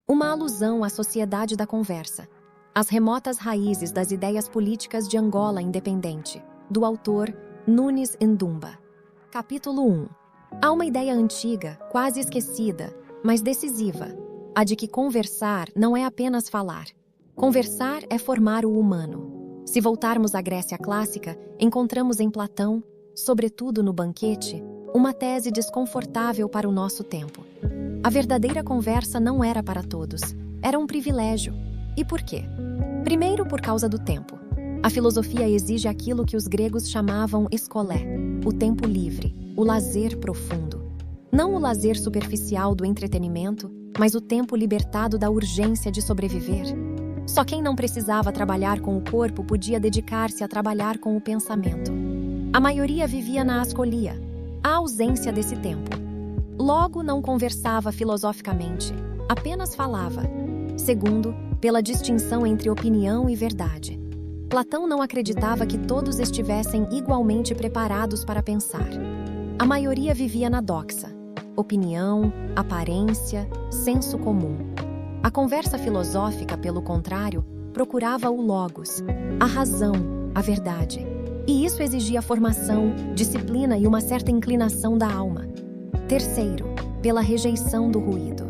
uma alusão à sociedade da conversa, as remotas raízes das ideias políticas de Angola independente, do autor Nunes Ndumba. Capítulo 1. Há uma ideia antiga, quase esquecida, mas decisiva, a de que conversar não é apenas falar. Conversar é formar o humano. Se voltarmos à Grécia clássica, encontramos em Platão, sobretudo no Banquete, uma tese desconfortável para o nosso tempo. A verdadeira conversa não era para todos, era um privilégio. E por quê? Primeiro, por causa do tempo. A filosofia exige aquilo que os gregos chamavam eskolé, o tempo livre, o lazer profundo. Não o lazer superficial do entretenimento, mas o tempo libertado da urgência de sobreviver. Só quem não precisava trabalhar com o corpo podia dedicar-se a trabalhar com o pensamento. A maioria vivia na ascolia, a ausência desse tempo. Logo, não conversava filosoficamente, apenas falava. Segundo, pela distinção entre opinião e verdade. Platão não acreditava que todos estivessem igualmente preparados para pensar. A maioria vivia na doxa, opinião, aparência, senso comum. A conversa filosófica, pelo contrário, procurava o logos, a razão, a verdade. E isso exigia formação, disciplina e uma certa inclinação da alma. Terceiro, pela rejeição do ruído.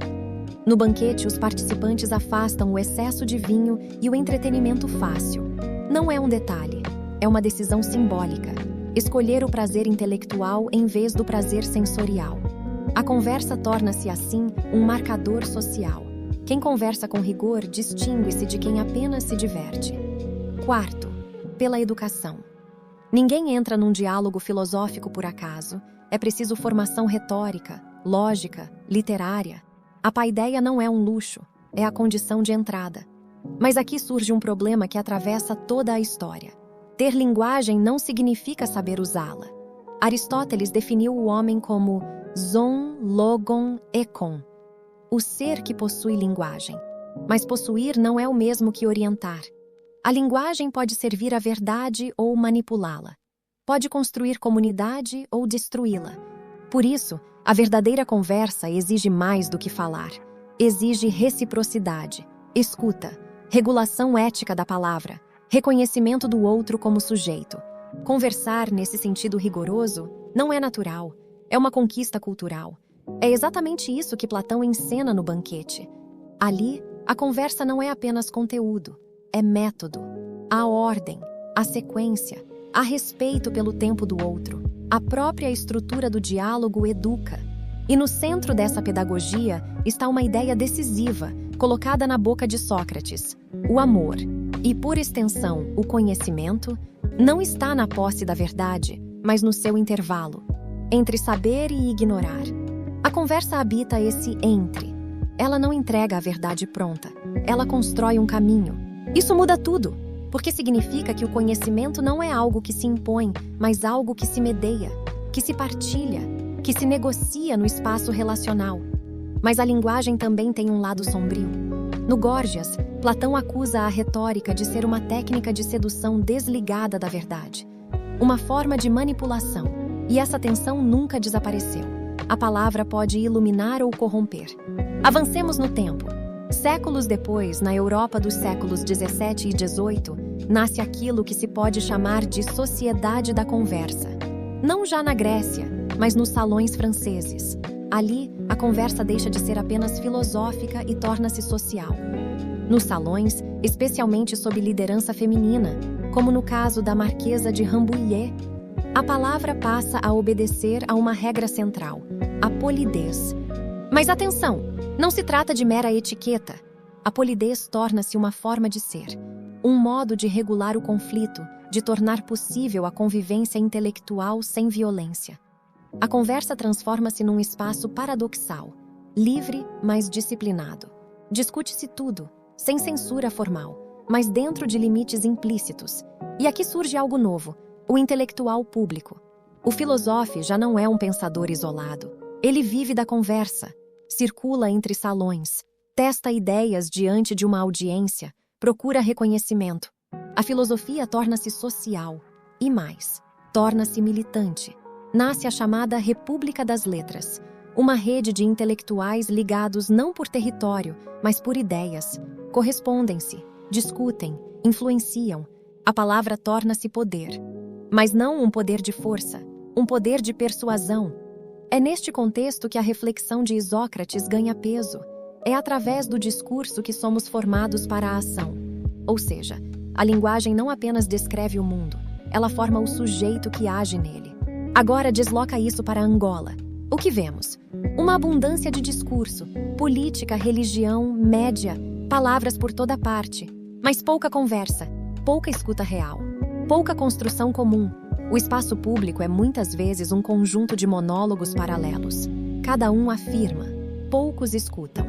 No banquete, os participantes afastam o excesso de vinho e o entretenimento fácil. Não é um detalhe, é uma decisão simbólica. Escolher o prazer intelectual em vez do prazer sensorial. A conversa torna-se, assim, um marcador social. Quem conversa com rigor distingue-se de quem apenas se diverte. Quarto, pela educação. Ninguém entra num diálogo filosófico por acaso. É preciso formação retórica, lógica, literária. A paideia não é um luxo, é a condição de entrada. Mas aqui surge um problema que atravessa toda a história. Ter linguagem não significa saber usá-la. Aristóteles definiu o homem como zon, logon, ekon, o ser que possui linguagem. Mas possuir não é o mesmo que orientar. A linguagem pode servir à verdade ou manipulá-la. Pode construir comunidade ou destruí-la. Por isso, a verdadeira conversa exige mais do que falar. Exige reciprocidade, escuta, regulação ética da palavra, reconhecimento do outro como sujeito. Conversar, nesse sentido rigoroso, não é natural, é uma conquista cultural. É exatamente isso que Platão encena no Banquete. Ali, a conversa não é apenas conteúdo, é método. Há ordem, há sequência, há respeito pelo tempo do outro. A própria estrutura do diálogo educa. E no centro dessa pedagogia está uma ideia decisiva, colocada na boca de Sócrates. O amor, e por extensão, o conhecimento, não está na posse da verdade, mas no seu intervalo, entre saber e ignorar. A conversa habita esse entre. Ela não entrega a verdade pronta, ela constrói um caminho. Isso muda tudo, porque significa que o conhecimento não é algo que se impõe, mas algo que se medeia, que se partilha, que se negocia no espaço relacional. Mas a linguagem também tem um lado sombrio. No Górgias, Platão acusa a retórica de ser uma técnica de sedução desligada da verdade, uma forma de manipulação, e essa tensão nunca desapareceu. A palavra pode iluminar ou corromper. Avancemos no tempo. Séculos depois, na Europa dos séculos 17 e 18, nasce aquilo que se pode chamar de sociedade da conversa. Não já na Grécia, mas nos salões franceses. Ali, a conversa deixa de ser apenas filosófica e torna-se social. Nos salões, especialmente sob liderança feminina, como no caso da Marquesa de Rambouillet, a palavra passa a obedecer a uma regra central, a polidez. Mas atenção, não se trata de mera etiqueta. A polidez torna-se uma forma de ser, um modo de regular o conflito, de tornar possível a convivência intelectual sem violência. A conversa transforma-se num espaço paradoxal, livre, mas disciplinado. Discute-se tudo, sem censura formal, mas dentro de limites implícitos. E aqui surge algo novo, o intelectual público. O filósofo já não é um pensador isolado. Ele vive da conversa, circula entre salões, testa ideias diante de uma audiência, procura reconhecimento. A filosofia torna-se social, e mais, torna-se militante. Nasce a chamada República das Letras, uma rede de intelectuais ligados não por território, mas por ideias. Correspondem-se, discutem, influenciam. A palavra torna-se poder. Mas não um poder de força, um poder de persuasão. É neste contexto que a reflexão de Isócrates ganha peso. É através do discurso que somos formados para a ação. Ou seja, a linguagem não apenas descreve o mundo, ela forma o sujeito que age nele. Agora desloca isso para Angola. O que vemos? Uma abundância de discurso, política, religião, média, palavras por toda parte, mas pouca conversa, pouca escuta real, pouca construção comum. O espaço público é muitas vezes um conjunto de monólogos paralelos. Cada um afirma, poucos escutam.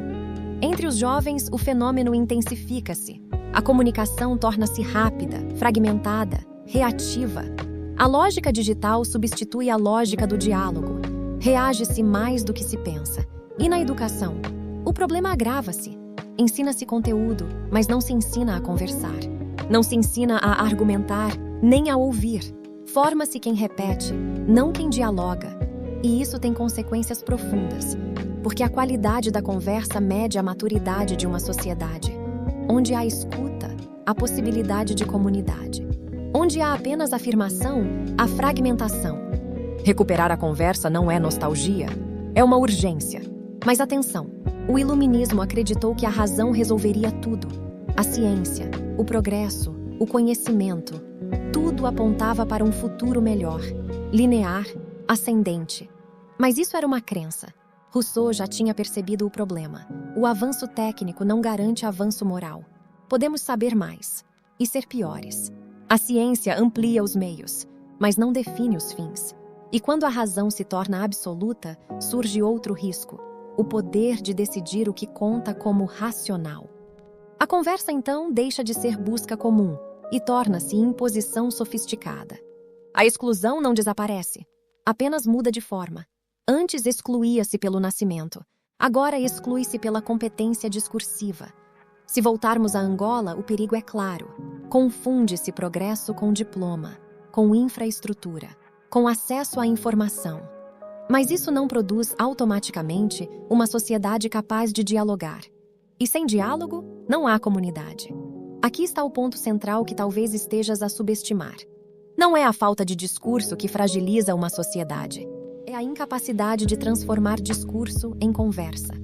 Entre os jovens, o fenômeno intensifica-se. A comunicação torna-se rápida, fragmentada, reativa. A lógica digital substitui a lógica do diálogo. Reage-se mais do que se pensa. E na educação? O problema agrava-se. Ensina-se conteúdo, mas não se ensina a conversar. Não se ensina a argumentar, nem a ouvir. Forma-se quem repete, não quem dialoga. E isso tem consequências profundas, porque a qualidade da conversa mede a maturidade de uma sociedade. Onde há escuta, há possibilidade de comunidade. Onde há apenas afirmação, há fragmentação. Recuperar a conversa não é nostalgia, é uma urgência. Mas atenção, o iluminismo acreditou que a razão resolveria tudo. A ciência, o progresso, o conhecimento, tudo apontava para um futuro melhor, linear, ascendente. Mas isso era uma crença. Rousseau já tinha percebido o problema. O avanço técnico não garante avanço moral. Podemos saber mais e ser piores. A ciência amplia os meios, mas não define os fins. E quando a razão se torna absoluta, surge outro risco: o poder de decidir o que conta como racional. A conversa, então, deixa de ser busca comum e torna-se imposição sofisticada. A exclusão não desaparece, apenas muda de forma. Antes excluía-se pelo nascimento, agora exclui-se pela competência discursiva. Se voltarmos a Angola, o perigo é claro. Confunde-se progresso com diploma, com infraestrutura, com acesso à informação. Mas isso não produz automaticamente uma sociedade capaz de dialogar. E sem diálogo, não há comunidade. Aqui está o ponto central que talvez estejas a subestimar. Não é a falta de discurso que fragiliza uma sociedade. É a incapacidade de transformar discurso em conversa.